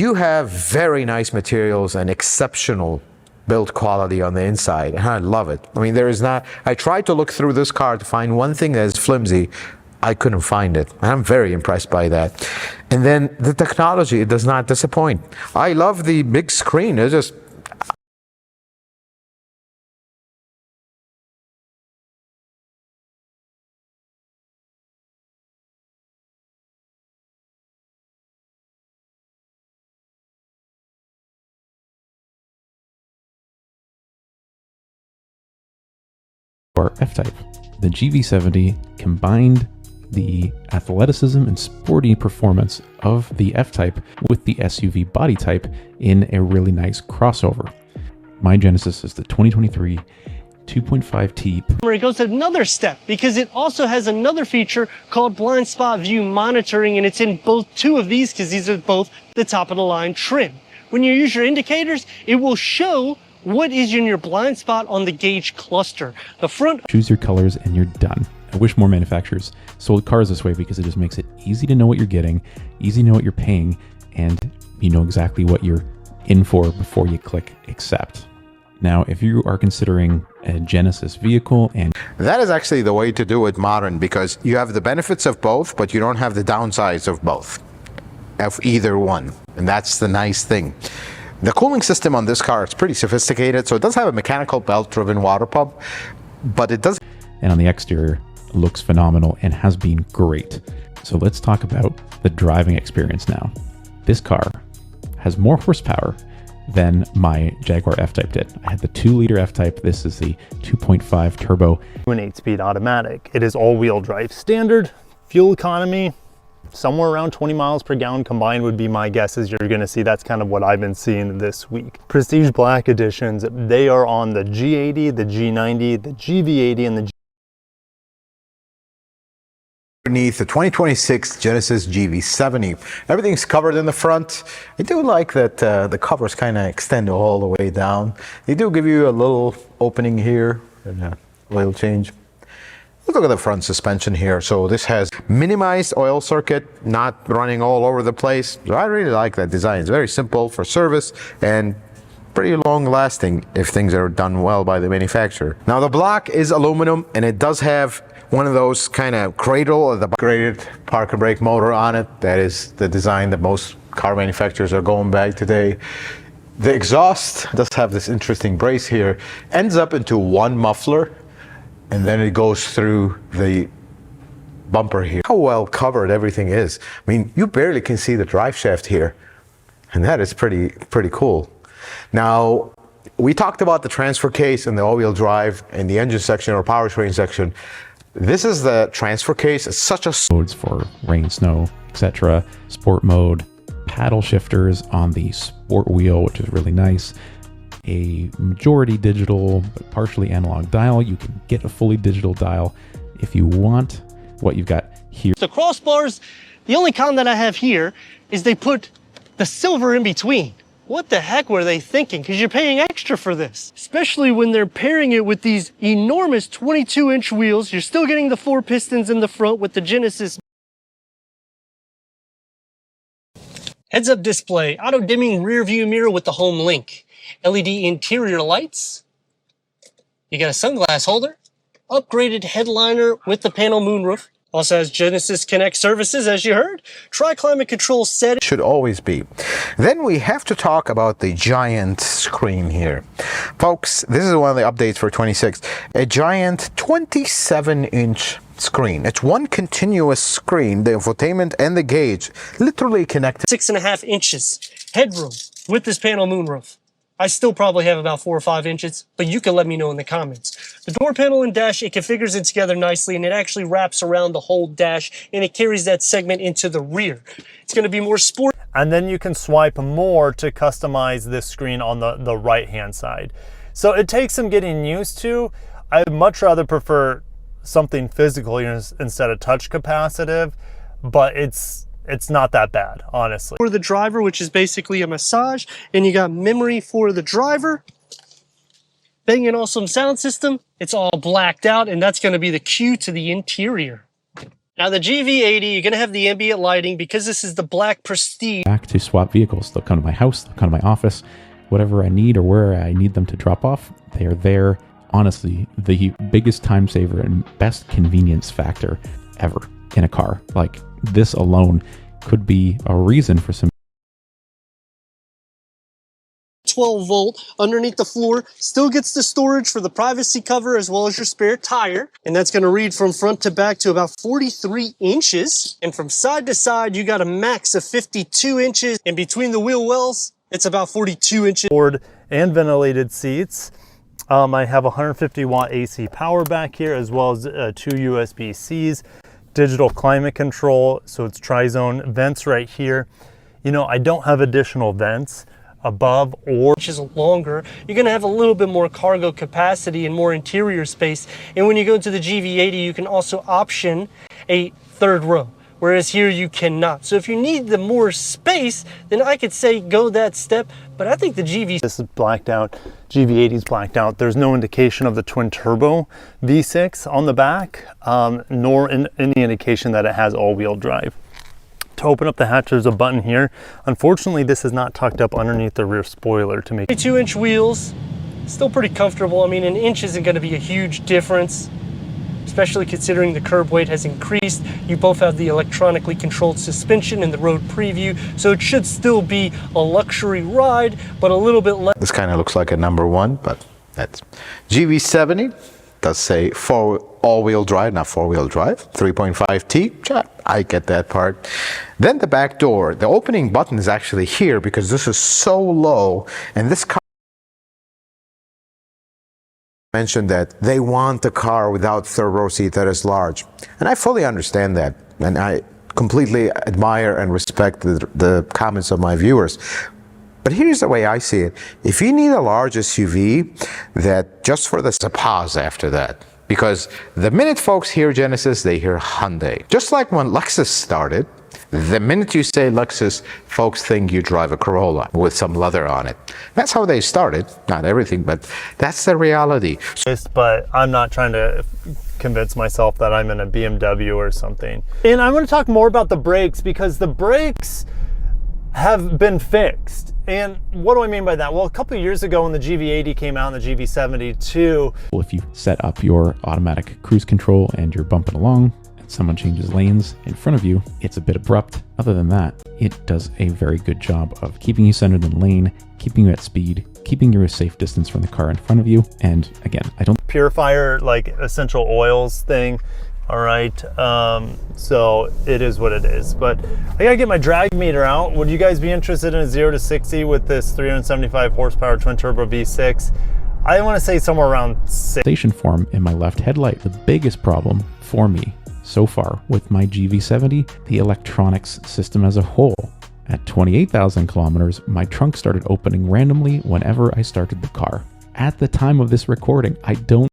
you have very nice materials and exceptional build quality on the inside, and I love it. I mean, there is not, I tried to look through this car to find one thing that is flimsy. I couldn't find it. And I'm very impressed by that. And then the technology, it does not disappoint. I love the big screen. It's just, or F-Type. The GV70 combined the athleticism and sporty performance of the F-Type with the SUV body type in a really nice crossover. My Genesis is the 2023 2.5T. It goes another step because it also has another feature called blind spot view monitoring, and it's in both two of these because these are both the top of the line trim. When you use your indicators, it will show what is in your blind spot on the gauge cluster. The front. Choose your colors and you're done. I wish more manufacturers sold cars this way because it just makes it easy to know what you're getting, easy to know what you're paying, and you know exactly what you're in for before you click accept. Now, if you are considering a Genesis vehicle, and that is actually the way to do it modern, because you have the benefits of both, but you don't have the downsides of both, of either one. And that's the nice thing. The cooling system on this car is pretty sophisticated, so it does have a mechanical belt-driven water pump, but it does. And on the exterior, looks phenomenal and has been great. So let's talk about the driving experience now. This car has more horsepower than my Jaguar F-Type did. I had the 2-liter F-Type. This is the 2.5 turbo. An 8-speed automatic. It is all-wheel drive standard. Fuel economy, somewhere around 20 miles per gallon combined would be my guess, as you're gonna see. That's kind of what I've been seeing this week. Prestige Black editions, they are on the G80, the G90, the GV80, and the Underneath the 2026 Genesis GV70. Everything's covered in the front. I do like that the covers kind of extend all the way down. They do give you a little opening here and a oil change. Look at the front suspension here. So this has minimized oil circuit, not running all over the place. So I really like that design. It's very simple for service and pretty long lasting if things are done well by the manufacturer. Now the block is aluminum, and it does have one of those kind of cradle or the upgraded park and brake motor on it. That is the design that most car manufacturers are going by today. The exhaust does have this interesting brace here, ends up into one muffler, and then it goes through the bumper here. How well covered everything is. I mean, you barely can see the drive shaft here, and that is pretty cool. Now, we talked about the transfer case and the all-wheel drive and the engine section or powertrain section. This is the transfer case. It's such a modes for rain, snow, etc. Sport mode, paddle shifters on the sport wheel, which is really nice. A majority digital but partially analog dial. You can get a fully digital dial if you want. What you've got here. The crossbars, the only con that I have here is they put the silver in between. What the heck were they thinking? Because you're paying extra for this, especially when they're pairing it with these enormous 22-inch wheels. You're still getting the 4 pistons in the front with the Genesis. Heads-up display, auto-dimming rear view mirror with the home link, LED interior lights. You got a sunglass holder, upgraded headliner with the panel moonroof. Also has Genesis Connect services, as you heard. Tri-climate control setting. Should always be. Then we have to talk about the giant screen here. Folks, this is one of the updates for 26. A giant 27-inch screen. It's one continuous screen, the infotainment and the gauge, literally connected. 6.5 inches headroom with this panel moonroof. I still probably have about 4 or 5 inches, but you can let me know in the comments. The door panel and dash, it configures it together nicely, and it actually wraps around the whole dash, and it carries that segment into the rear. It's going to be more sport. And then you can swipe more to customize this screen on the right-hand side. So it takes some getting used to. I'd much rather prefer something physical instead of touch capacitive, but it's not that bad, honestly. For the driver, which is basically a massage, and you got memory for the driver. Bang & Olufsen sound system. It's all blacked out, and that's going to be the cue to the interior. Now the GV80, you're going to have the ambient lighting because this is the black prestige. Back to swap vehicles. They'll come to my house, they'll come to my office, whatever I need or where I need them to drop off, they are there. Honestly, the biggest time saver and best convenience factor ever in a car. Like, this alone could be a reason for some 12 volt underneath the floor, still gets the storage for the privacy cover as well as your spare tire. And that's going to read from front to back to about 43 inches. And from side to side, you got a max of 52 inches. And between the wheel wells, it's about 42 inches. And ventilated seats. I have 150 watt AC power back here, as well as 2 USB-Cs, digital climate control, so it's tri-zone, vents right here. You know, I don't have additional vents above or Which is longer. You're going to have a little bit more cargo capacity and more interior space. And when you go to the GV80, you can also option a third row, whereas here you cannot. So if you need the more space, then I could say go that step. But I think the This is blacked out. GV80 is blacked out. There's no indication of the twin turbo V6 on the back, nor any indication that it has all-wheel drive. To open up the hatch, there's a button here. Unfortunately, this is not tucked up underneath the rear spoiler to make 22-inch wheels, still pretty comfortable. I mean, an inch isn't going to be a huge difference, especially considering the curb weight has increased. You both have the electronically controlled suspension and the road preview, so it should still be a luxury ride, but a little bit less. This kind of looks like a number one, but that's GV70. Does say all-wheel drive, not four-wheel drive. 3.5T, I get that part. Then the back door. The opening button is actually here because this is so low, and this car mentioned that they want a car without third row seat that is large. And I fully understand that, and I completely admire and respect the comments of my viewers. But here's the way I see it. If you need a large SUV, that just for this, a pause after that. Because the minute folks hear Genesis, they hear Hyundai. Just like when Lexus started, the minute you say Lexus, folks think you drive a Corolla with some leather on it. That's how they started. Not everything, but that's the reality. But I'm not trying to convince myself that I'm in a BMW or something. And I'm going to talk more about the brakes, because the brakes have been fixed. And what do I mean by that? Well, a couple of years ago when the GV80 came out and the GV70 too. If you set up your automatic cruise control and you're bumping along and someone changes lanes in front of you, it's a bit abrupt. Other than that, it does a very good job of keeping you centered in the lane, keeping you at speed, keeping you a safe distance from the car in front of you. And again, I don't purifier, like essential oils thing. All right, so it is what it is. But I gotta get my drag meter out. Would you guys be interested in a 0 to 60 with this 375 horsepower twin turbo V6? I want to say somewhere around 6. station form in my left headlight. The biggest problem for me so far with my GV70, the electronics system as a whole. At 28,000 kilometers, my trunk started opening randomly whenever I started the car. At the time of this recording, I don't